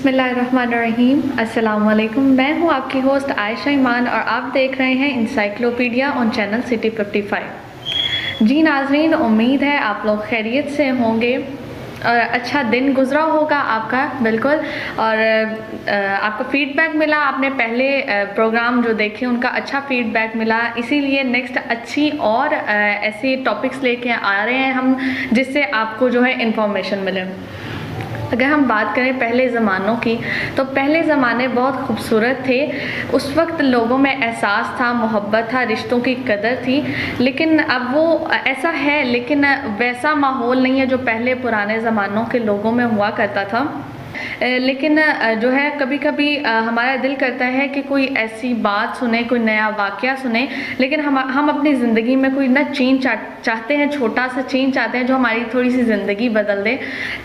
बिस्मिल्लाहिर्रहमानिर्रहीम। अस्सलाम वालेकुम। मैं हूँ आपकी होस्ट आयशा ईमान और आप देख रहे हैं इंसाइक्लोपीडिया ऑन चैनल सिटी 55। जी नाजरीन, उम्मीद है आप लोग खैरियत से होंगे और अच्छा दिन गुजरा होगा आपका बिल्कुल। और आपको फीडबैक मिला, आपने पहले प्रोग्राम जो देखे उनका अच्छा फीडबैक मिला, इसीलिए नेक्स्ट अच्छी और ऐसे टॉपिक्स लेके आ रहे हैं हम जिससे आपको जो है इंफॉर्मेशन मिले। अगर हम बात करें पहले ज़मानों की, तो पहले ज़माने बहुत खूबसूरत थे। उस वक्त लोगों में एहसास था, मोहब्बत था, रिश्तों की कदर थी। लेकिन अब वो ऐसा है, लेकिन वैसा माहौल नहीं है जो पहले पुराने ज़मानों के लोगों में हुआ करता था। लेकिन जो है कभी कभी हमारा दिल करता है कि कोई ऐसी बात सुने, कोई नया वाक़या सुने, लेकिन हम अपनी ज़िंदगी में कोई ना चेंज चाहते हैं, छोटा सा चेंज चाहते हैं जो हमारी थोड़ी सी ज़िंदगी बदल दे।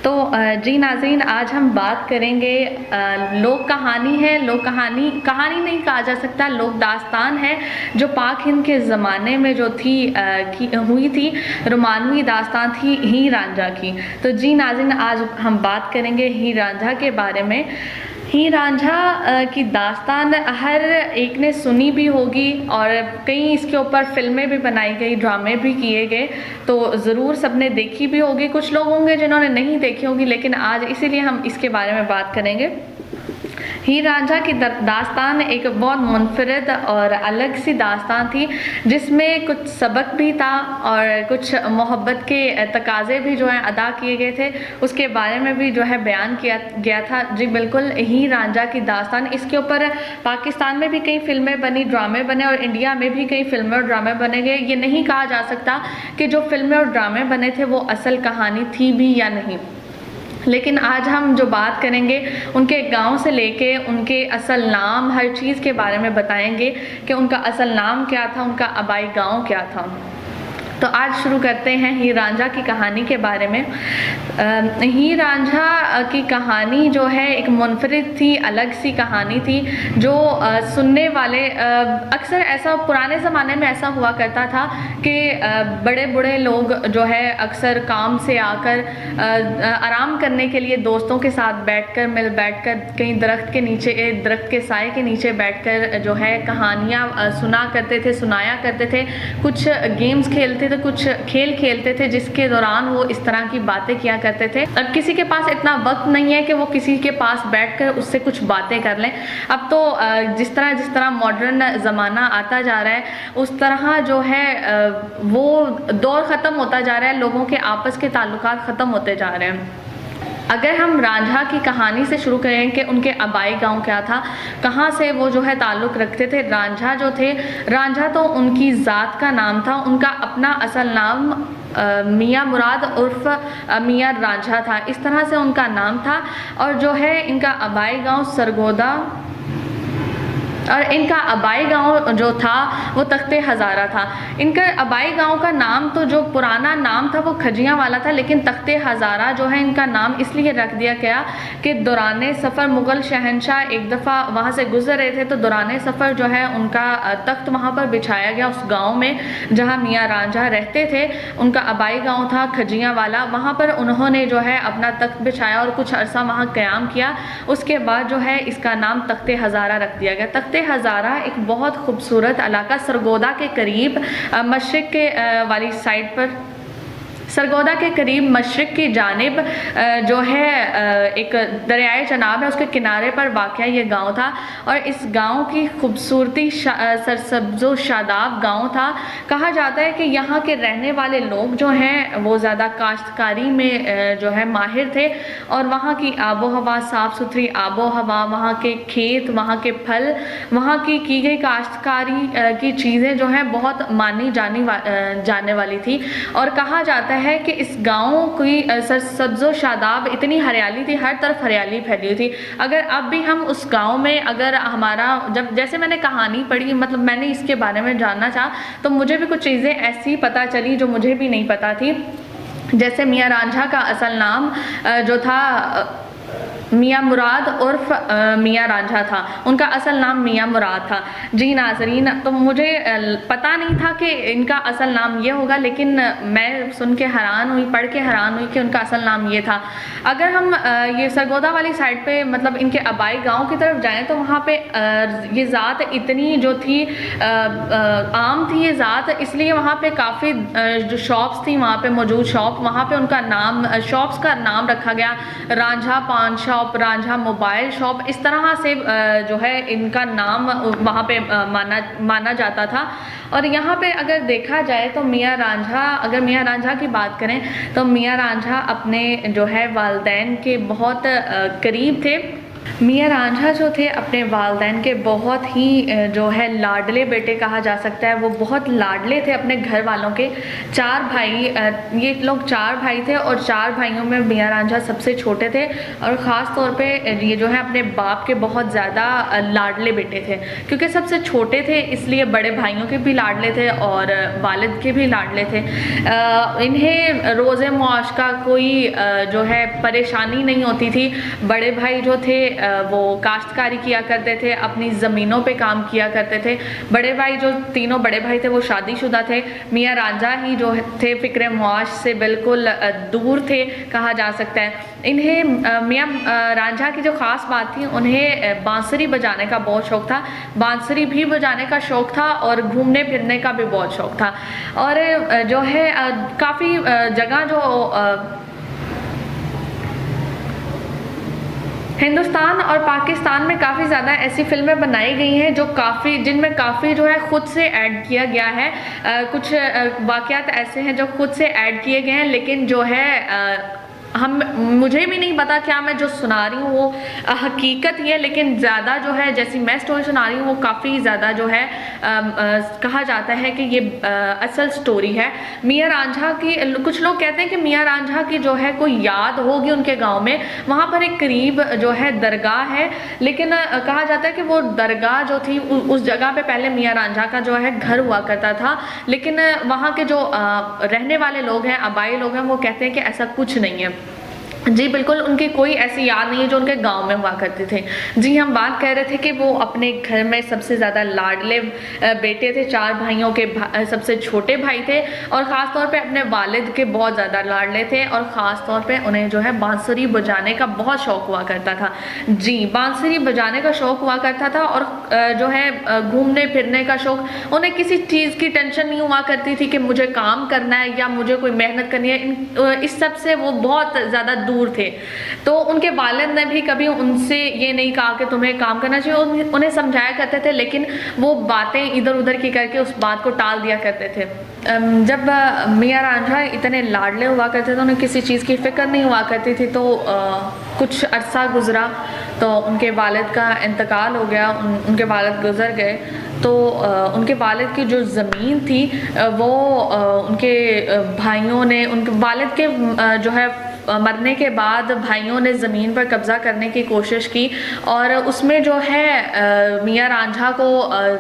तो जी नाज़रीन, आज हम बात करेंगे लोक कहानी है। लोक कहानी नहीं कहा जा सकता, लोक दास्तान है जो पाक हिंद के ज़माने में जो थी हुई थी, रोमानवी दास्तान थी हीर रांझा की। तो जी नाज़रीन, आज हम बात करेंगे हीर रांझा के बारे में। हीर रांझा की दास्तान हर एक ने सुनी भी होगी और कई इसके ऊपर फिल्में भी बनाई गई, ड्रामे भी किए गए, तो ज़रूर सबने देखी भी होगी। कुछ लोग होंगे जिन्होंने नहीं देखी होगी, लेकिन आज इसीलिए हम इसके बारे में बात करेंगे। हीर रांझा की दास्तान एक बहुत मुनफरिद और अलग सी दास्तान थी जिसमें कुछ सबक भी था और कुछ मोहब्बत के तकाज़े भी जो हैं अदा किए गए थे, उसके बारे में भी जो है बयान किया गया था। जी बिल्कुल, हीर रांझा की दास्तान, इसके ऊपर पाकिस्तान में भी कई फिल्में बनी, ड्रामे बने और इंडिया में भी कई फिल्में और ड्रामे बने गए। ये नहीं कहा जा सकता कि जो फिल्में और ड्रामे बने थे वो असल कहानी थी भी या नहीं, लेकिन आज हम जो बात करेंगे उनके गांव से लेके उनके असल नाम, हर चीज़ के बारे में बताएंगे कि उनका असल नाम क्या था, उनका आबाई गांव क्या था। तो आज शुरू करते हैं हीर रांझा की कहानी के बारे में। हीर रांझा की कहानी जो है एक मुनफरिद थी, अलग सी कहानी थी जो सुनने वाले अक्सर ऐसा पुराने ज़माने में ऐसा हुआ करता था कि बड़े बूढ़े लोग जो है अक्सर काम से आकर आराम करने के लिए दोस्तों के साथ बैठकर कहीं दरख्त के नीचे, दरख्त के साए के नीचे बैठकर जो है कहानियाँ सुनाया करते थे। कुछ गेम्स खेलते थे, कुछ खेल खेलते थे जिसके दौरान वो इस तरह की बातें किया करते थे। अब किसी के पास इतना वक्त नहीं है कि वो किसी के पास बैठकर उससे कुछ बातें कर लें। अब तो जिस तरह मॉडर्न ज़माना आता जा रहा है उस तरह जो है वो दौर ख़त्म होता जा रहा है, लोगों के आपस के ताल्लुकात ख़त्म होते जा रहे हैं। अगर हम रांझा की कहानी से शुरू करें कि उनके आबाई गांव क्या था, कहाँ से वो जो है ताल्लुक़ रखते थे। रांझा जो थे, रांझा तो उनकी ज़ात का नाम था, उनका अपना असल नाम मियाँ मुराद उर्फ मियाँ रांझा था, इस तरह से उनका नाम था। और जो है इनका आबाई गांव सरगोदा और इनका आबाई गांव जो था वो तख्ते हज़ारा था। इनका आबाई गांव का नाम तो जो पुराना नाम था वो खजियाँ वाला था, लेकिन तख्ते हज़ारा जो है इनका नाम इसलिए रख दिया गया कि दौरान सफ़र मुग़ल शहनशाह एक दफ़ा वहाँ से गुज़र रहे थे, तो दौरान सफ़र जो है उनका तख्त वहाँ पर बिछाया गया उस गाँव में जहाँ मियाँ रांझा रहते थे। उनका आबाई गाँव था खजियाँ वाला, वहाँ पर उन्होंने जो है अपना तख्त बिछाया और कुछ अरसा वहाँ क़याम किया। उसके बाद जो है इसका नाम तख्ते हज़ारा रख दिया गया। तख्ते हज़ारा एक बहुत खूबसूरत इलाका सरगोदा के करीब मशरिक़ के वाली साइड पर, सरगोदा के करीब मशरिक़ की जानिब जो है एक दरियाए चनाब है, उसके किनारे पर वाक़या ये गांव था। और इस गांव की खूबसूरती सरसब्ज़ो शादाब गांव था। कहा जाता है कि यहाँ के रहने वाले लोग जो हैं वो ज़्यादा काश्तकारी में जो है माहिर थे और वहाँ की आबो हवा, साफ़ सुथरी आबो हवा, वहाँ के खेत, वहाँ के फल, वहाँ की गई काश्तकारी की चीज़ें जो हैं बहुत मानी जाने वाली थी। और कहा जाता है कि इस गाँव की सरसब्ज़ो शादाब इतनी हरियाली थी, हर तरफ हरियाली फैली हुई थी। अगर अब भी हम उस गाँव में अगर हमारा जैसे मैंने कहानी पढ़ी, मतलब मैंने इसके बारे में जानना चाहा, तो मुझे भी कुछ चीज़ें ऐसी पता चली जो मुझे भी नहीं पता थी। जैसे मियाँ रांझा का असल नाम जो था मियाँ मुराद उर्फ मियाँ रांझा था। उनका असल नाम मियाँ मुराद था। जी नाज़रीन, तो मुझे पता नहीं था कि इनका असल नाम ये होगा, लेकिन मैं सुन के हैरान हुई, पढ़ के हैरान हुई कि उनका असल नाम ये था। अगर हम ये सरगोदा वाली साइड पे मतलब इनके आबाई गांव की तरफ जाएं तो वहाँ पे ये ज़ात इतनी जो थी आम थी ये ज़ात, इसलिए वहाँ पे काफ़ी जो शॉप्स थी वहाँ पे मौजूद शॉप, वहाँ पे उनका नाम शॉप्स का नाम रखा गया रांझा पान शॉप, रांझा मोबाइल शॉप, इस तरह से जो है इनका नाम वहाँ पे माना जाता था। और यहाँ पे अगर देखा जाए तो मियाँ रांझा, अगर मियाँ रांझा की बात करें तो मियाँ रांझा अपने जो है वालिदैन के बहुत करीब थे। मियाँ रांझा जो थे अपने वालिदैन के बहुत ही जो है लाडले बेटे कहा जा सकता है, वो बहुत लाडले थे अपने घर वालों के। 4 भाई, ये लोग 4 भाई थे और 4 भाइयों में मियाँ रांझा सबसे छोटे थे और ख़ास तौर पे ये जो है अपने बाप के बहुत ज़्यादा लाडले बेटे थे, क्योंकि सबसे छोटे थे इसलिए बड़े भाइयों के भी लाडले थे और वालिद के भी लाडले थे। इन्हें रोज़े मुआश का कोई जो है परेशानी नहीं होती थी। बड़े भाई जो थे वो काश्तकारी किया करते थे, अपनी ज़मीनों पे काम किया करते थे। बड़े भाई जो तीनों बड़े भाई थे वो शादीशुदा थे। मियाँ रांझा ही जो थे फ़िक्र मुआश से बिल्कुल दूर थे कहा जा सकता है। इन्हें मियाँ रांझा की जो ख़ास बात थी, उन्हें बांसुरी बजाने का बहुत शौक़ था। बांसुरी भी बजाने का शौक़ था और घूमने फिरने का भी बहुत शौक़ था। और जो है काफ़ी जगह जो हिंदुस्तान और पाकिस्तान में काफ़ी ज़्यादा ऐसी फिल्में बनाई गई हैं जो जिनमें काफ़ी जो है ख़ुद से ऐड किया गया है। कुछ वाक़यात ऐसे हैं जो ख़ुद से ऐड किए गए हैं, लेकिन जो है मुझे भी नहीं पता क्या मैं जो सुना रही हूँ वो हकीकत ही है, लेकिन ज़्यादा जो है जैसी मैं स्टोरी सुना रही हूँ वो काफ़ी ज़्यादा जो है कहा जाता है कि ये असल स्टोरी है। मियाँ रांझा की कुछ लोग कहते हैं कि मियाँ रांझा की जो है कोई याद होगी उनके गांव में, वहाँ पर एक करीब जो है दरगाह है, लेकिन कहा जाता है कि वो दरगाह जो थी उस जगह पे पहले मियाँ रांझा का जो है घर हुआ करता था, लेकिन वहाँ के जो रहने वाले लोग हैं, आबाई लोग हैं, वो कहते हैं कि ऐसा कुछ नहीं है। जी बिल्कुल, उनकी कोई ऐसी याद नहीं है जो उनके गांव में हुआ करते थे। जी, हम बात कर रहे थे कि वो अपने घर में सबसे ज़्यादा लाडले बेटे थे, 4 भाइयों के सबसे छोटे भाई थे और ख़ास तौर पे अपने वालिद के बहुत ज़्यादा लाडले थे और ख़ास तौर पे उन्हें जो है बांसुरी बजाने का बहुत शौक़ हुआ करता था। जी, बांसुरी बजाने का शौक़ हुआ करता था और जो है घूमने फिरने का शौक़। उन्हें किसी चीज़ की टेंशन नहीं हुआ करती थी कि मुझे काम करना है या मुझे कोई मेहनत करनी है, इस सब से वो बहुत ज़्यादा दूर थे। तो उनके वालिद ने भी कभी उनसे ये नहीं कहा कि तुम्हें काम करना चाहिए, उन्हें समझाया करते थे, लेकिन वो बातें इधर उधर की करके उस बात को टाल दिया करते थे। जब मियाँ रांझा इतने लाडले हुआ करते थे, उन्हें किसी चीज़ की फ़िक्र नहीं हुआ करती थी, तो कुछ अरसा गुज़रा तो उनके वालिद का इंतकाल हो गया, उनके वालिद गुज़र गए। तो उनके वालिद की जो ज़मीन थी वो उनके भाइयों ने, उनके वालिद के जो है मरने के बाद भाइयों ने ज़मीन पर कब्ज़ा करने की कोशिश की और उसमें जो है मियाँ रांझा को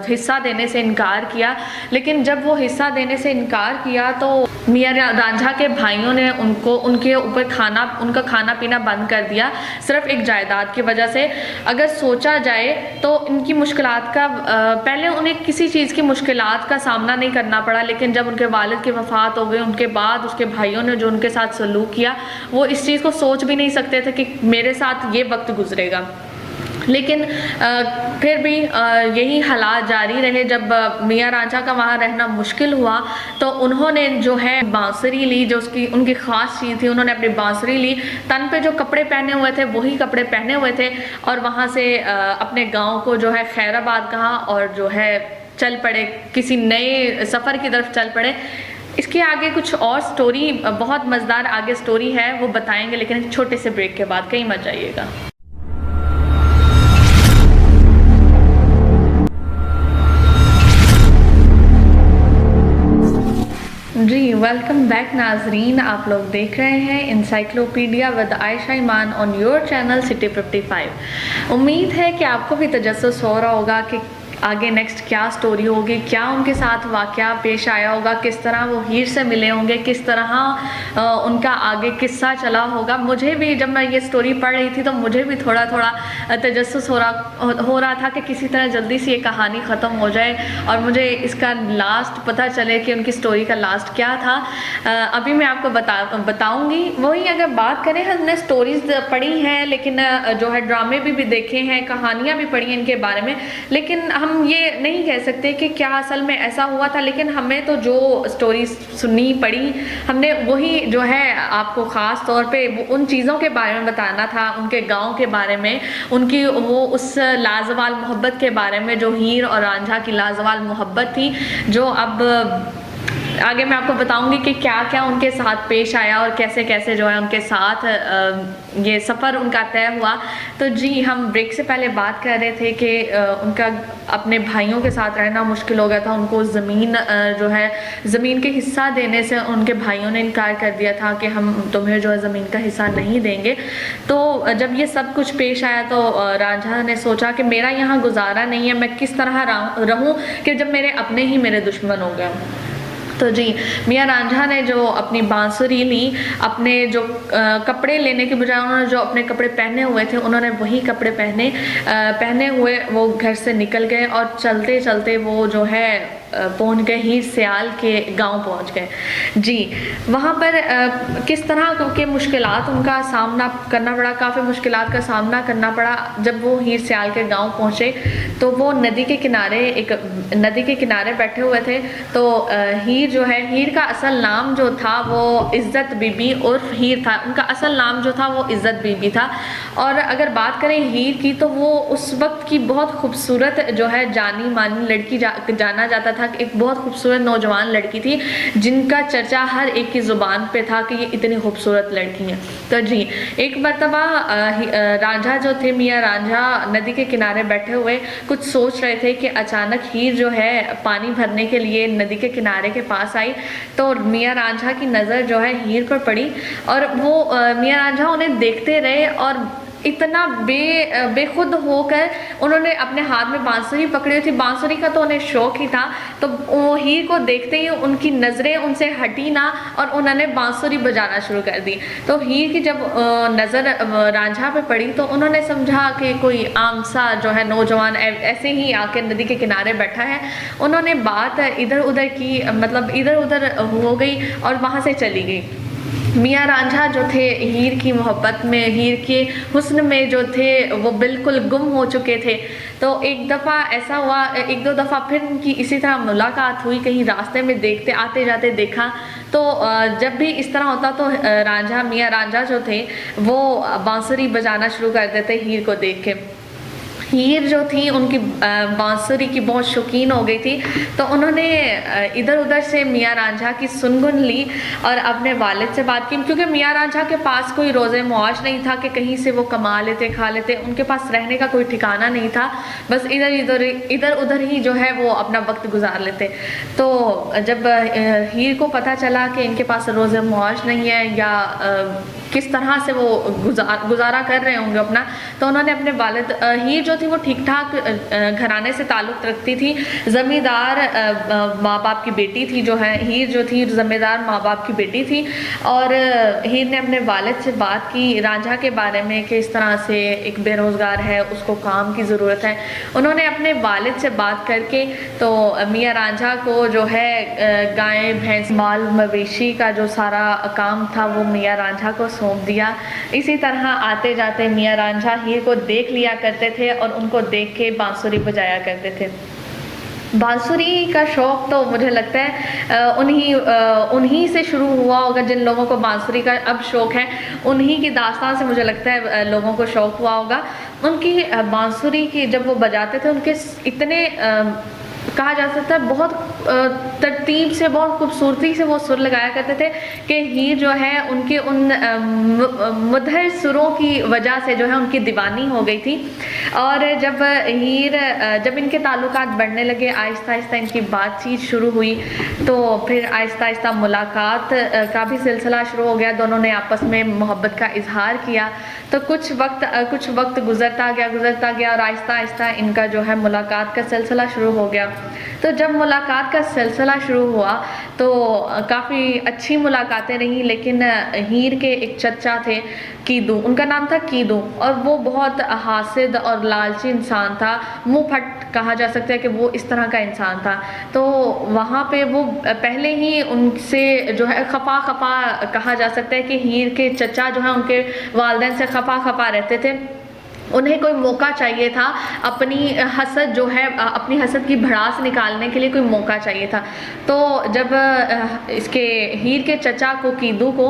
हिस्सा देने से इनकार किया। लेकिन जब वो हिस्सा देने से इनकार किया तो मियाँ रांझा के भाइयों ने उनके ऊपर उनका खाना पीना बंद कर दिया, सिर्फ एक जायदाद की वजह से। अगर सोचा जाए तो इनकी मुश्किलात का पहले उन्हें किसी चीज़ की मुश्किलात का सामना नहीं करना पड़ा, लेकिन जब उनके वालिद की वफ़ात हो गई उनके बाद उसके भाइयों ने जो उनके साथ सलूक किया, वो इस चीज़ को सोच भी नहीं सकते थे कि मेरे साथ ये वक्त गुजरेगा। लेकिन फिर भी यही हालात जारी रहे। जब मियाँ रांझा का वहाँ रहना मुश्किल हुआ तो उन्होंने जो है बांसुरी ली, जो उनकी ख़ास चीज़ थी, उन्होंने अपनी बांसुरी ली, तन पे जो कपड़े पहने हुए थे वही कपड़े पहने हुए थे और वहाँ से अपने गांव को जो है खैराबाद कहा और जो है चल पड़े, किसी नए सफ़र की तरफ चल पड़े। इसके आगे कुछ और स्टोरी, बहुत मज़ेदार आगे स्टोरी है, वो बताएंगे, लेकिन एक छोटे से ब्रेक के बाद। कहीं मत जाइएगा। जी, वेलकम बैक नाजरीन, आप लोग देख रहे हैं encyclopedia with Ayesha Iman on your channel City 55। उम्मीद है कि आपको भी तजस्सुस हो रहा होगा कि आगे नेक्स्ट क्या स्टोरी होगी, क्या उनके साथ वाक़या पेश आया होगा, किस तरह वो हीर से मिले होंगे, किस तरह उनका आगे किस्सा चला होगा। मुझे भी जब मैं ये स्टोरी पढ़ रही थी तो मुझे भी थोड़ा थोड़ा तजस्सुस हो रहा था कि किसी तरह जल्दी से ये कहानी ख़त्म हो जाए और मुझे इसका लास्ट पता चले कि उनकी स्टोरी का लास्ट क्या था। अभी मैं आपको बताऊंगी। वही अगर बात करें, हमने स्टोरीज़ पढ़ी हैं, लेकिन जो है ड्रामे भी देखे हैं, कहानियाँ भी पढ़ी हैं इनके बारे में, लेकिन हम ये नहीं कह सकते कि क्या असल में ऐसा हुआ था। लेकिन हमें तो जो स्टोरी सुनी पढ़ी, हमने वही जो है आपको ख़ास तौर पे उन चीज़ों के बारे में बताना था, उनके गांव के बारे में, उनकी वो उस लाजवाल मोहब्बत के बारे में जो हीर और रांझा की लाजवाल मोहब्बत थी, जो अब आगे मैं आपको बताऊंगी कि क्या क्या उनके साथ पेश आया और कैसे कैसे जो है उनके साथ ये सफ़र उनका तय हुआ। तो जी, हम ब्रेक से पहले बात कर रहे थे कि उनका अपने भाइयों के साथ रहना मुश्किल हो गया था। उनको ज़मीन जो है ज़मीन के हिस्सा देने से उनके भाइयों ने इनकार कर दिया था कि हम तुम्हें जो है ज़मीन का हिस्सा नहीं देंगे। तो जब ये सब कुछ पेश आया तो रांझा ने सोचा कि मेरा यहाँ गुजारा नहीं है, मैं किस तरह रहूँ कि जब मेरे अपने ही मेरे दुश्मन हो गए। तो जी, मियाँ रांझा ने जो अपनी बांसुरी ली, अपने जो कपड़े लेने के बजाय उन्होंने जो अपने कपड़े पहने हुए थे, उन्होंने वही कपड़े पहने हुए वो घर से निकल गए और चलते चलते वो जो है पहुंच गए हीर सियाल के गांव पहुंच गए। जी, वहाँ पर किस तरह के मुश्किलात उनका सामना करना पड़ा, काफ़ी मुश्किलात का सामना करना पड़ा। जब वो हीर सियाल के गांव पहुँचे तो वो नदी के किनारे बैठे हुए थे। तो हीर जो है, हीर का असल नाम जो था वो इज़्ज़त बीबी उर्फ हीर था। उनका असल नाम जो था वो इज़्ज़त बीबी था। और अगर बात करें हीर की, तो वो उस वक्त की बहुत खूबसूरत जो है जानी मानी लड़की जाना जाता था। एक बहुत खूबसूरत नौजवान लड़की थी जिनका चर्चा हर एक की ज़ुबान पे था कि ये इतनी खूबसूरत लड़की हैं। तो जी, एक मरतबा रांझा जो थे, मियाँ रांझा नदी के किनारे बैठे हुए कुछ सोच रहे थे कि अचानक हीर जो है पानी भरने के लिए नदी के किनारे के पास आई। तो मियाँ रांझा की नज़र जो है हीर पर पड़ी और वो मियाँ रांझा उन्हें देखते रहे और इतना बेखुद होकर उन्होंने अपने हाथ में बांसुरी पकड़ी हुई थी। बांसुरी का तो उन्हें शौक ही था। तो वो हीर को देखते ही उनकी नज़रें उनसे हटी ना और उन्होंने बांसुरी बजाना शुरू कर दी। तो हीर की जब नज़र रांझा पे पड़ी तो उन्होंने समझा कि कोई आम सा जो है नौजवान ऐसे ही आके नदी के किनारे बैठा है। उन्होंने बात इधर उधर की, मतलब इधर उधर हो गई और वहाँ से चली गई। मियाँ रांझा जो थे हीर की मोहब्बत में, हीर के हुस्न में जो थे वो बिल्कुल गुम हो चुके थे। तो एक दफ़ा ऐसा हुआ, एक दो दफ़ा फिर उनकी इसी तरह मुलाकात हुई, कहीं रास्ते में देखते आते जाते देखा। तो जब भी इस तरह होता तो मियाँ रांझा जो थे वो बांसुरी बजाना शुरू कर देते हीर को देख के। हीर जो थी उनकी बांसुरी की बहुत शौकीन हो गई थी। तो उन्होंने इधर उधर से मियाँ रांझा की सुनगुन ली और अपने वालिद से बात की, क्योंकि मियाँ रांझा के पास कोई रोज़े मुआश नहीं था कि कहीं से वो कमा लेते खा लेते। उनके पास रहने का कोई ठिकाना नहीं था, बस इधर उधर ही जो है वो अपना वक्त गुजार लेते। तो जब हीर को पता चला कि इनके पास रोज़े मुआश नहीं है या किस तरह से वो गुजारा कर रहे होंगे अपना, तो उन्होंने अपने वालिद, हीर जो थी वो ठीक ठाक घराने से ताल्लुक़ रखती थी, ज़मींदार माँ बाप की बेटी थी। जो है हीर जो थी ज़मींदार माँ बाप की बेटी थी। और हीर ने अपने वालिद से बात की रांझा के बारे में कि इस तरह से एक बेरोज़गार है, उसको काम की ज़रूरत है। उन्होंने अपने वालिद से बात करके तो मियाँ रांझा को जो है गाय भैंस माल मवेशी का जो सारा काम था वो मियाँ रांझा को सौंप दिया। इसी तरह आते जाते मियाँ रांझा हीर को देख लिया करते थे और उनको देख के बांसुरी बजाया करते थे। बांसुरी का शौक़ तो मुझे लगता है उन्हीं से शुरू हुआ होगा। जिन लोगों को बांसुरी का अब शौक़ है, उन्हीं की दास्तान से मुझे लगता है लोगों को शौक़ हुआ होगा। उनकी बांसुरी की जब वो बजाते थे, उनके इतने कहा जा सकता है बहुत तरतीब से, बहुत खूबसूरती से वो सुर लगाया करते थे कि हीर जो है उनके उन मधुर सुरों की वजह से जो है उनकी दीवानी हो गई थी। और जब इनके ताल्लुकात बढ़ने लगे, आहिस्ता आहिस्ता इनकी बातचीत शुरू हुई, तो फिर आहिस्ता आहिस्ता मुलाकात का भी सिलसिला शुरू हो गया। दोनों ने आपस में मोहब्बत का इजहार किया। तो कुछ वक्त गुजरता गया और आहिस्ता आहिस्ता इनका जो है मुलाकात का सिलसिला शुरू हो गया। तो जब मुलाकात का सिलसिला शुरू हुआ तो काफ़ी अच्छी मुलाकातें रहीं, लेकिन हीर के एक चचा थे कीदू, उनका नाम था कीदू, और वो बहुत हासिद और लालची इंसान था। मुंह फट कहा जा सकता है कि वो इस तरह का इंसान था। तो वहाँ पे वो पहले ही उनसे जो है खफा कहा जा सकता है कि हीर के चचा जो है उनके वालिदैन से खफा रहते थे। उन्हें कोई मौका चाहिए था, अपनी हसद जो है, अपनी हसद की भड़ास निकालने के लिए कोई मौका चाहिए था। तो जब इसके हीर के चचा को, कीदू को,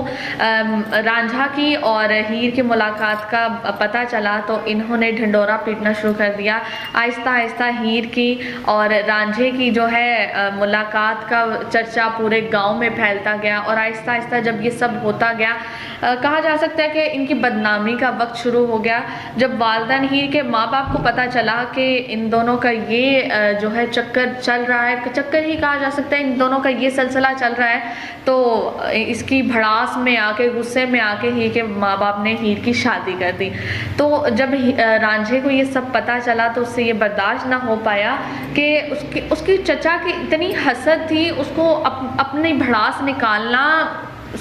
रांझा की और हीर की मुलाकात का पता चला तो इन्होंने ढिंडोरा पीटना शुरू कर दिया। आहिस्ता आहिस्ता हीर की और रांझे की जो है मुलाकात का चर्चा पूरे गांव में फैलता गया, और आहिस्ता आहिस्ता जब ये सब होता गया, कहा जा सकता है कि इनकी बदनामी का वक्त शुरू हो गया। जब वालिदैन हीर के माँ बाप को पता चला कि इन दोनों का ये जो है चक्कर चल रहा है, चक्कर ही कहा जा सकता है, इन दोनों का ये सिलसिला चल रहा है, तो इसकी भड़ास में आके, गुस्से में आके हीर के माँ बाप ने हीर की शादी कर दी। तो जब रांझे को ये सब पता चला तो उससे ये बर्दाश्त ना हो पाया कि उसकी चचा की इतनी हसद थी, उसको अपनी भड़ास निकालना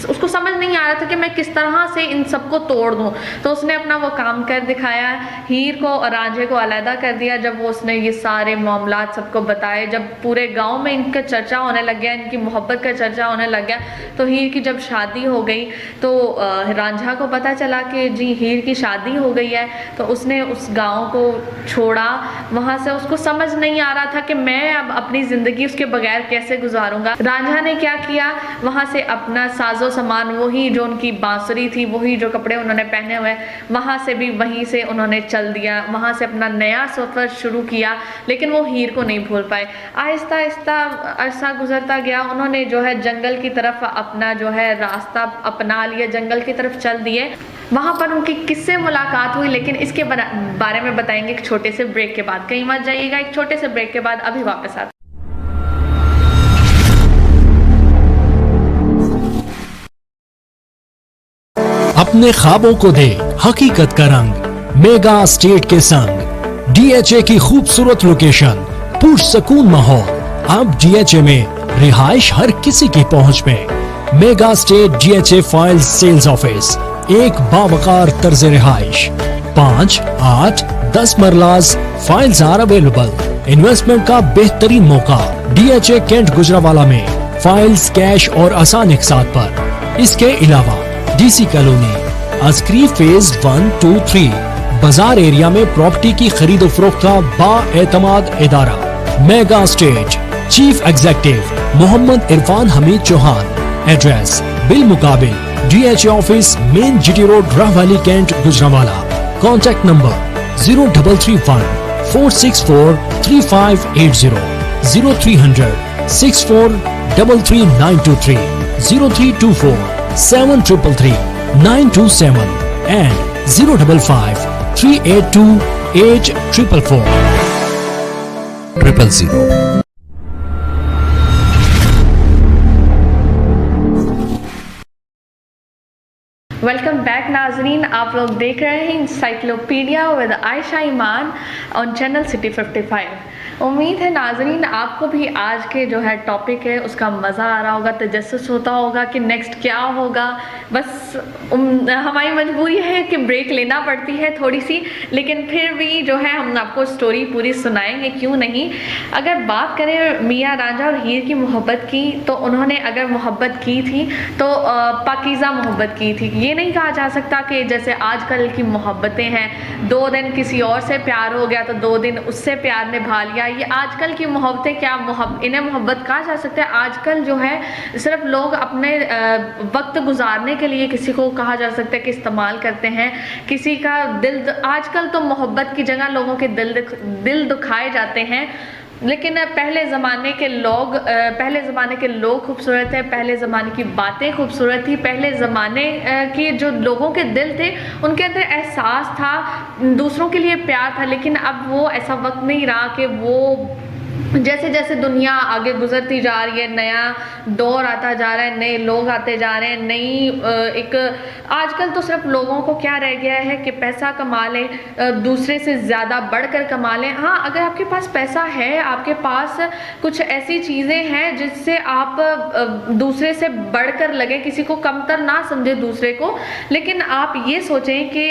उसको समझ नहीं आ रहा था कि मैं किस तरह से इन सबको तोड़ दूं। तो उसने अपना वो काम कर दिखाया, हीर को और रांझे को अलहदा कर दिया। जब वो उसने ये सारे मामलात सबको बताए, जब पूरे गांव में इनका चर्चा होने लग गया, इनकी मोहब्बत का चर्चा होने लग गया, तो हीर की जब शादी हो गई तो रांझा को पता चला कि जी हीर की शादी हो गई है। तो उसने उस गाँव को छोड़ा। वहाँ से उसको समझ नहीं आ रहा था कि मैं अब अपनी ज़िंदगी उसके बगैर कैसे गुजारूंगा। रांझा ने क्या किया, वहाँ से अपना साजो सामान, वही जो उनकी बांसुरी थी, वही जो कपड़े उन्होंने पहने हुए, वहीं से उन्होंने चल दिया, वहाँ से अपना नया सफ़र शुरू किया। लेकिन वो हीर को नहीं भूल पाए। आहिस्ता आहिस्ता अरसा गुजरता गया, उन्होंने जो है जंगल की तरफ अपना जो है रास्ता अपना लिया, जंगल की तरफ चल दिए। वहाँ पर उनकी किससे मुलाकात हुई, लेकिन इसके बारे में बताएंगे एक छोटे से ब्रेक के बाद। कहीं मत जाइएगा, एक छोटे से ब्रेक के बाद अभी वापस आते। अपने ख्वाबों को दे हकीकत का रंग, मेगा स्टेट के संग। डीएचए की खूबसूरत लोकेशन, पुरसकून माहौल। अब डीएचए में रिहाइश हर किसी की पहुंच में। Mega state DHA files sales office, एक बावकार तर्ज रिहाइश, 5, 8, 10 मरलाज फाइल्स आर अवेलेबल। इन्वेस्टमेंट का बेहतरीन मौका डीएचए कैंट गुजरावाला में, फाइल्स कैश और आसान इकसात पर। इसके अलावा डीसी कॉलोनी, अस्क्री फेज 1, 2, 3 बाजार एरिया में प्रॉपर्टी की खरीदो फरोख्त का बाएतमाद इदारा। Mega state, chief executive Mohammad Irfan Hameed Chauhan. Address बिल मुकाबिल DHA office, main GT road, Rahwali cantt Gujranwala. Contact number 0331 464 3580, 0300 64 33923, 0324 7333 927 and 055 382 8444 000. Welcome back नाजरीन, आप लोग देख रहे हैं encyclopedia with Ayesha Iman on channel City 55। उम्मीद है नाजरीन आपको भी आज के जो है टॉपिक है उसका मज़ा आ रहा होगा, तजस्सुस होता होगा कि नेक्स्ट क्या होगा। बस हमारी मजबूरी है कि ब्रेक लेना पड़ती है थोड़ी सी, लेकिन फिर भी जो है हम आपको स्टोरी पूरी सुनाएंगे, क्यों नहीं। अगर बात करें मियाँ रांझा और हीर की मोहब्बत की, तो उन्होंने अगर मोहब्बत की थी तो पाकीज़ा मोहब्बत की थी। ये नहीं कहा जा सकता कि जैसे आजकल की मोहब्बतें हैं, 2 दिन किसी और से प्यार हो गया तो 2 दिन उससे प्यार निभा लिया। ये आजकल की मोहब्बतें क्या इन्हें मोहब्बत कहा जा सकता है। आजकल जो है सिर्फ लोग अपने वक्त गुजारने के लिए किसी को कहा जा सकता है कि इस्तेमाल करते हैं, किसी का दिल। आजकल तो मोहब्बत की जगह लोगों के दिल दुखाए जाते हैं। लेकिन पहले ज़माने के लोग खूबसूरत थे, पहले ज़माने की बातें खूबसूरत थी, पहले ज़माने के जो लोगों के दिल थे उनके अंदर एहसास था, दूसरों के लिए प्यार था। लेकिन अब वो ऐसा वक्त नहीं रहा कि वो जैसे जैसे दुनिया आगे गुजरती जा रही है, नया दौर आता जा रहा है, नए लोग आते जा रहे हैं, एक आजकल तो सिर्फ लोगों को क्या रह गया है कि पैसा कमा लें, दूसरे से ज़्यादा बढ़कर कमा लें। हाँ, अगर आपके पास पैसा है, आपके पास कुछ ऐसी चीज़ें हैं जिससे आप दूसरे से बढ़कर लगें, किसी को कमतर ना समझे दूसरे को, लेकिन आप ये सोचें कि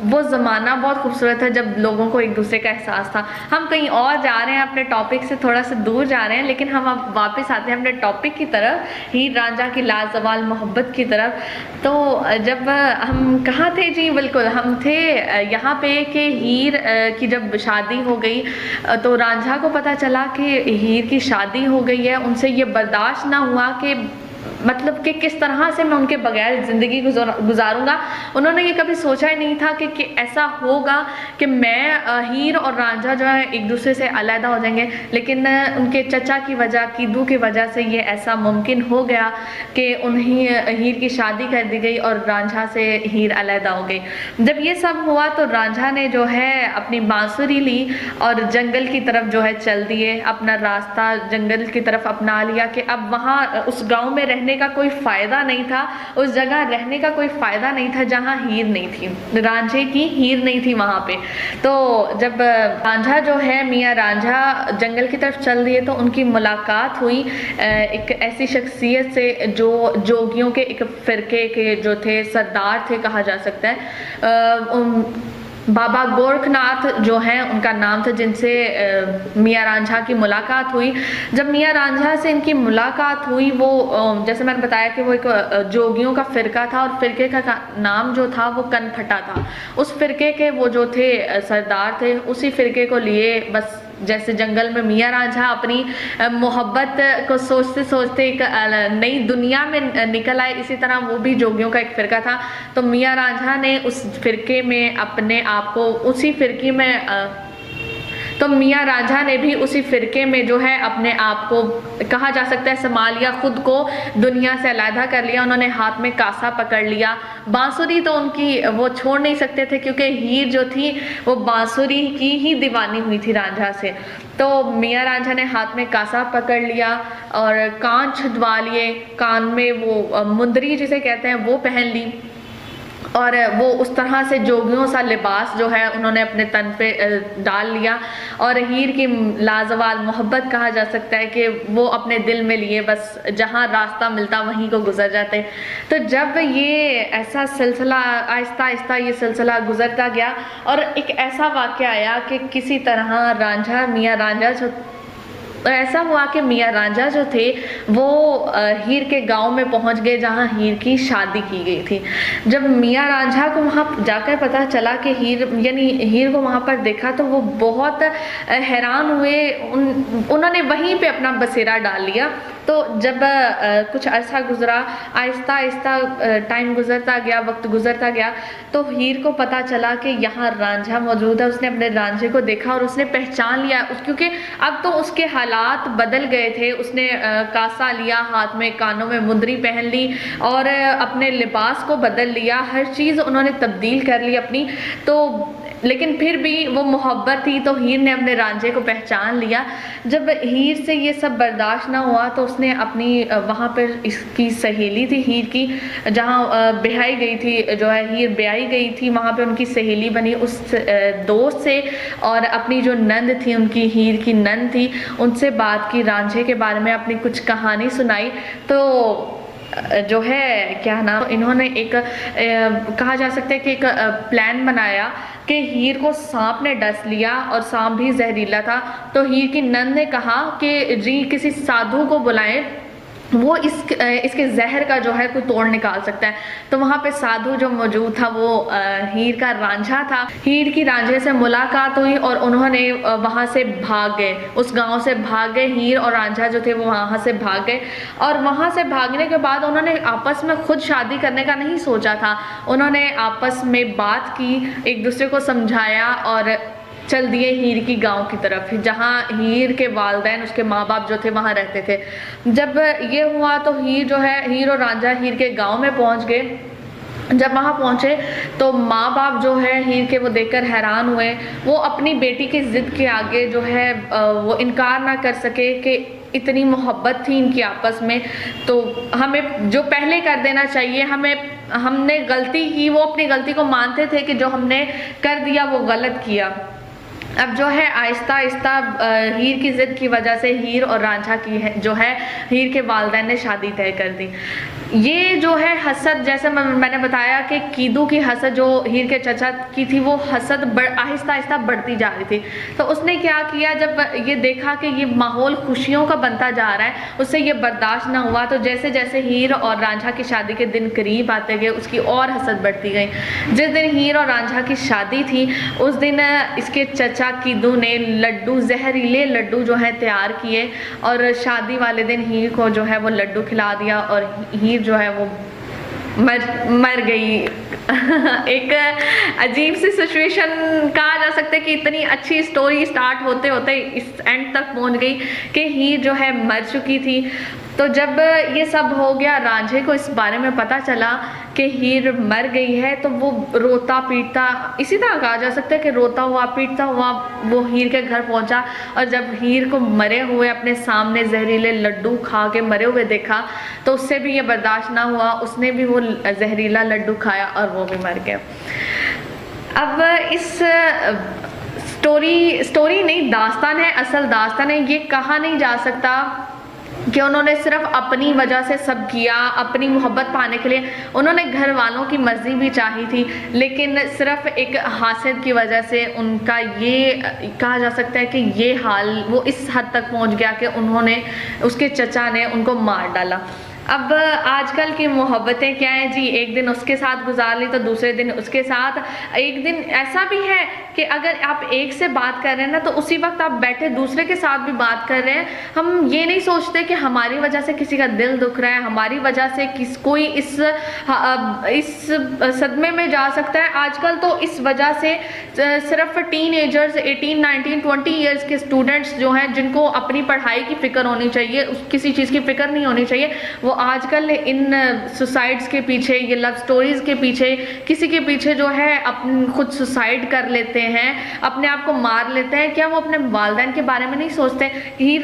वो ज़माना बहुत खूबसूरत है जब लोगों को एक दूसरे का एहसास था। हम कहीं और जा रहे हैं, अपने टॉपिक से थोड़ा सा दूर जा रहे हैं, लेकिन हम अब वापस आते हैं अपने टॉपिक की तरफ, हीर रांझा की लाजवाल मोहब्बत की तरफ। तो जब हम कहाँ थे जी, बिल्कुल हम थे यहाँ पे कि हीर की जब शादी हो गई तो रांझा को पता चला कि हीर की शादी हो गई है। उनसे ये बर्दाश्त ना हुआ कि मतलब कि किस तरह से मैं उनके बगैर ज़िंदगी गुजारूंगा। उन्होंने ये कभी सोचा ही नहीं था कि ऐसा होगा कि मैं हीर और रांझा जो है एक दूसरे से अलहदा हो जाएंगे। लेकिन उनके चचा की वजह, कीदू की वजह से ये ऐसा मुमकिन हो गया कि उन्हें हीर की शादी कर दी गई और रांझा से हीर अलहदा हो गई। जब ये सब हुआ तो रांझा ने जो है अपनी बांसुरी ली और जंगल की तरफ जो है चल दिए, अपना रास्ता जंगल की तरफ अपना लिया कि अब वहाँ उस गाँव में रहने का कोई फ़ायदा नहीं था, उस जगह रहने का कोई फ़ायदा नहीं था जहाँ हीर नहीं थी, रांझे की हीर नहीं थी वहाँ पे। तो जब रांझा जो है, मियाँ रांझा जंगल की तरफ चल दिए तो उनकी मुलाकात हुई एक ऐसी शख्सियत से जो जोगियों के एक फ़िरके के जो थे, सरदार थे कहा जा सकता है। बाबा गोरखनाथ जो हैं उनका नाम था, जिनसे मियाँ रांझा की मुलाकात हुई। जब मियाँ रांझा से इनकी मुलाकात हुई, वो जैसे मैंने बताया कि वो एक जोगियों का फ़िरका था और फ़िरके का नाम जो था वो कनफटा था। उस फ़िरके के वो जो थे सरदार थे, उसी फ़िरके को लिए बस जैसे जंगल में मियाँ रांझा अपनी मोहब्बत को सोचते सोचते एक नई दुनिया में निकल आए, इसी तरह वो भी जोगियों का एक फ़िरका था। तो मियाँ रांझा ने उस फ़िरके में अपने आप को उसी फ़िरकी में तो मियाँ रांझा ने भी उसी फ़िरके में जो है अपने आप को कहा जा सकता है संभाल लिया, खुद को दुनिया से अलहदा कर लिया। उन्होंने हाथ में कासा पकड़ लिया, बांसुरी तो उनकी वो छोड़ नहीं सकते थे क्योंकि हीर जो थी वो बांसुरी की ही दीवानी हुई थी रांझा से। तो मियाँ रांझा ने हाथ में कासा पकड़ लिया और कान छुदवा लिए, कान में वो मुंदरी जिसे कहते हैं वो पहन ली और वो उस तरह से जोगियों सा लिबास जो है उन्होंने अपने तन पे डाल लिया और हीर की लाजवाल मोहब्बत कहा जा सकता है कि वो अपने दिल में लिए, बस जहाँ रास्ता मिलता वहीं को गुजर जाते। तो जब ये ऐसा सिलसिला आहिस्ता आहिस्ता ये सिलसिला गुजरता गया और एक ऐसा वाक़या आया कि किसी तरह रांझा मियाँ रांझा तो ऐसा हुआ कि मियाँ रांझा जो थे वो हीर के गांव में पहुंच गए जहां हीर की शादी की गई थी। जब मियाँ रांझा को वहां जाकर पता चला कि हीर को वहां पर देखा तो वो बहुत हैरान हुए। उन्होंने वहीं पे अपना बसेरा डाल लिया। तो जब कुछ अरसा गुजरा, आहिस्ता आहिस्ता टाइम गुजरता गया, वक्त गुजरता गया, तो हीर को पता चला कि यहाँ रांझा मौजूद है। उसने अपने रांझे को देखा और उसने पहचान लिया क्योंकि अब तो उसके हालात बदल गए थे। उसने कासा लिया, हाथ में कानों में मुंदरी पहन ली और अपने लिबास को बदल लिया, हर चीज़ उन्होंने तब्दील कर ली अपनी। तो लेकिन फिर भी वो मोहब्बत थी तो हीर ने अपने रांझे को पहचान लिया। जब हीर से ये सब बर्दाश्त ना हुआ तो उसने अपनी वहाँ पर इसकी सहेली थी हीर की, जहाँ ब्याही गई थी, जो है हीर ब्याही गई थी, वहाँ पे उनकी सहेली बनी उस दोस्त से और अपनी जो नंद थी, उनकी हीर की नंद थी, उनसे बात की, रांझे के बारे में अपनी कुछ कहानी सुनाई। तो जो है क्या नाम, इन्होंने एक कहा जा सकता है कि एक प्लान बनाया कि हीर को सांप ने डस लिया और सांप भी जहरीला था। तो हीर की नंद ने कहा कि जी किसी साधु को बुलाएं, वो इसके जहर का जो है कोई तोड़ निकाल सकता है। तो वहाँ पे साधु जो मौजूद था वो हीर का रांझा था। हीर की रांझे से मुलाकात हुई और उन्होंने वहाँ से भाग गए, उस गांव से भाग गए। हीर और रांझा जो थे वो वहाँ से भाग गए और वहाँ से भागने के बाद उन्होंने आपस में खुद शादी करने का नहीं सोचा था। उन्होंने आपस में बात की, एक दूसरे को समझाया और चल दिए हीर की गांव की तरफ, जहां हीर के वालिदैन उसके माँ बाप जो थे वहां रहते थे। जब ये हुआ तो हीर जो है, हीर और रांझा हीर के गांव में पहुंच गए। जब वहाँ पहुँचे तो माँ बाप जो है हीर के वो देखकर हैरान हुए। वो अपनी बेटी की ज़िद के आगे जो है वो इनकार ना कर सके कि इतनी मोहब्बत थी इनकी आपस में, तो हमें जो पहले कर देना चाहिए, हमने गलती की, वो अपनी गलती को मानते थे कि जो हमने कर दिया वो गलत किया। अब जो है आहिस्ता आहिस्ता हीर की ज़िद की वजह से हीर और रांझा की जो है हीर के वालिदैन ने शादी तय कर दी। ये जो है हसद, जैसे मैंने बताया कि कीदू की हसद जो हीर के चचा की थी, वो हसद आहिस्ता आहिस्ता बढ़ती जा रही थी। तो उसने क्या किया, जब ये देखा कि ये माहौल खुशियों का बनता जा रहा है, उससे ये बर्दाश्त ना हुआ। तो जैसे जैसे हीर और रांझा की शादी के दिन करीब आते गए, उसकी और हसद बढ़ती गई। जिस दिन हीर और रांझा की शादी थी उस दिन इसके चचा कीदू ने लड्डू, जहरीले लड्डू जो है तैयार किए और शादी वाले दिन हीर को जो है वो लड्डू खिला दिया और हीर जो है वो मर गई। एक अजीब सी सिचुएशन कहा जा सकता है कि इतनी अच्छी स्टोरी स्टार्ट होते होते इस एंड तक पहुंच गई कि हीर जो है मर चुकी थी। तो जब ये सब हो गया, रांझे को इस बारे में पता चला कि हीर मर गई है, तो वो रोता पीटता, इसी तरह कहा जा सकता है कि रोता हुआ पीटता हुआ वो हीर के घर पहुंचा। और जब हीर को मरे हुए अपने सामने जहरीले लड्डू खा के मरे हुए देखा तो उससे भी ये बर्दाश्त ना हुआ, उसने भी वो जहरीला लड्डू खाया और वो भी मर गया। अब इस स्टोरी नहीं, दास्तान है, असल दास्तान है। ये कहा नहीं जा सकता कि उन्होंने सिर्फ अपनी वजह से सब किया, अपनी मोहब्बत पाने के लिए। उन्होंने घर वालों की मर्जी भी चाही थी, लेकिन सिर्फ एक हासिद की वजह से उनका ये कहा जा सकता है कि ये हाल वो इस हद तक पहुंच गया कि उन्होंने, उसके चचा ने उनको मार डाला। अब आजकल की मोहब्बतें क्या हैं जी, एक दिन उसके साथ गुजार ली तो दूसरे दिन उसके साथ। एक दिन ऐसा भी है कि अगर आप एक से बात कर रहे हैं ना, तो उसी वक्त आप बैठे दूसरे के साथ भी बात कर रहे हैं। हम ये नहीं सोचते कि हमारी वजह से किसी का दिल दुख रहा है, हमारी वजह से कोई इस सदमे में जा सकता है। आजकल तो इस वजह से सिर्फ टीनेजर्स 18, 19, 20 ईयर्स के स्टूडेंट्स जो हैं, जिनको अपनी पढ़ाई की फ़िक्र होनी चाहिए, किसी चीज़ की फ़िक्र नहीं होनी चाहिए, वो आजकल इन सुसाइड्स के पीछे, ये लव स्टोरीज़ के पीछे, किसी के पीछे जो है खुद सुसाइड कर लेते हैं, अपने आप को मार लेते हैं। क्या वो अपने वालिदैन के बारे में नहीं सोचते? हीर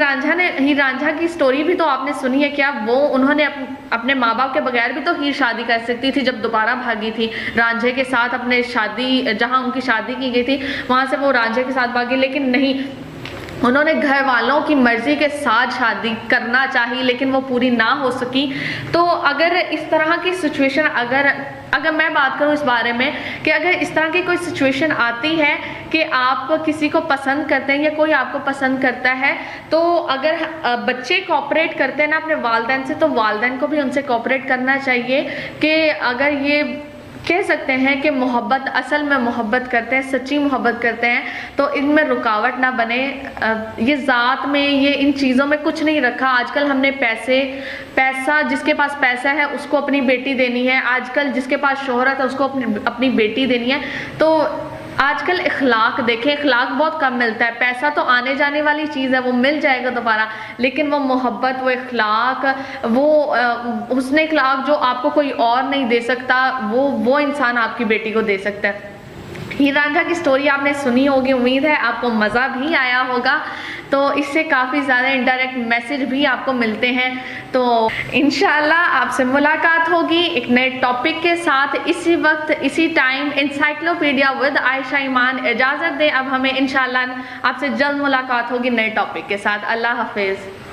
रांझा की स्टोरी भी तो आपने सुनी है। क्या वो उन्होंने अपने माँ बाप के बगैर भी तो हीर शादी कर सकती थी जब दोबारा भागी थी रांझे के साथ, अपने शादी जहाँ उनकी शादी की गई थी वहाँ से वो रांझे के साथ भागी, लेकिन नहीं, उन्होंने घर वालों की मर्जी के साथ शादी करना चाहिए, लेकिन वो पूरी ना हो सकी। तो अगर इस तरह की सिचुएशन, अगर मैं बात करूं इस बारे में कि अगर इस तरह की कोई सिचुएशन आती है कि आप किसी को पसंद करते हैं या कोई आपको पसंद करता है, तो अगर बच्चे कोऑपरेट करते हैं ना अपने वालिदैन से, तो वालिदैन को भी उनसे कोऑपरेट करना चाहिए। कि अगर ये कह सकते हैं कि मोहब्बत, असल में मोहब्बत करते हैं, सच्ची मोहब्बत करते हैं, तो इनमें रुकावट ना बने। ये ज़ात में, ये इन चीज़ों में कुछ नहीं रखा। आजकल हमने पैसा, जिसके पास पैसा है उसको अपनी बेटी देनी है, आजकल जिसके पास शोहरत है उसको अपनी बेटी देनी है। तो आजकल इखलाक देखें, इखलाक बहुत कम मिलता है। पैसा तो आने जाने वाली चीज़ है, वो मिल जाएगा दोबारा, लेकिन वो मोहब्बत, वो इखलाक, वो हुस्न इखलाक जो आपको कोई और नहीं दे सकता, वो इंसान आपकी बेटी को दे सकता है। हीर रांझा की स्टोरी आपने सुनी होगी, उम्मीद है आपको मज़ा भी आया होगा। तो इससे काफ़ी ज़्यादा इनडायरेक्ट मैसेज भी आपको मिलते हैं। तो इंशाल्लाह आपसे मुलाकात होगी एक नए टॉपिक के साथ, इसी वक्त इसी टाइम। इंसाइक्लोपीडिया विद आयशा ईमान इजाज़त दे। अब हमें इंशाल्लाह आपसे जल्द मुलाकात होगी नए टॉपिक के साथ। अल्लाह हाफिज़।